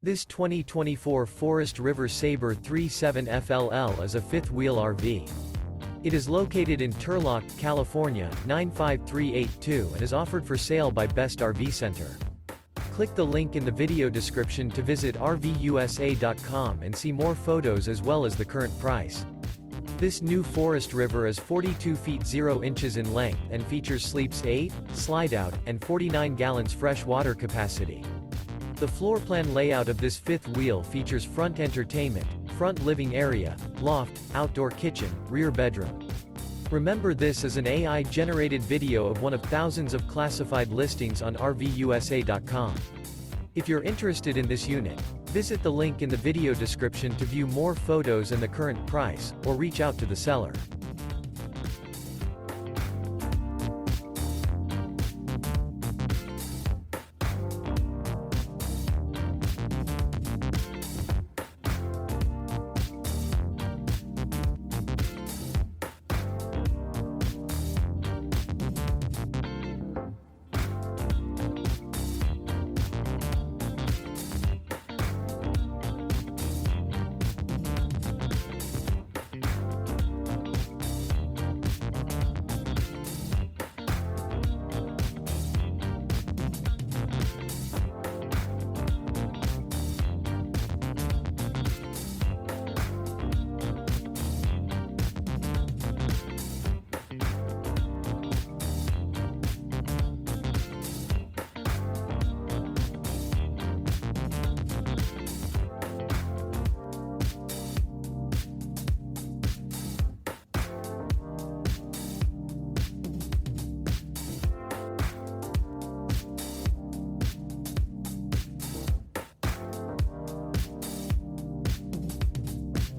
This 2024 Forest River Sabre 37 FLL is a fifth-wheel RV. It is located in Turlock, California, 95382 and is offered for sale by Best RV Center. Click the link in the video description to visit RVUSA.com and see more photos as well as the current price. This new Forest River is 42 feet 0 inches in length and features sleeps 8, Slideout, and 49 gallons fresh water capacity. The floor plan layout of this fifth wheel features front entertainment, front living area, loft, outdoor kitchen, rear bedroom. Remember, this is an AI-generated video of one of thousands of classified listings on RVUSA.com. If you're interested in this unit, visit the link in the video description to view more photos and the current price, or reach out to the seller.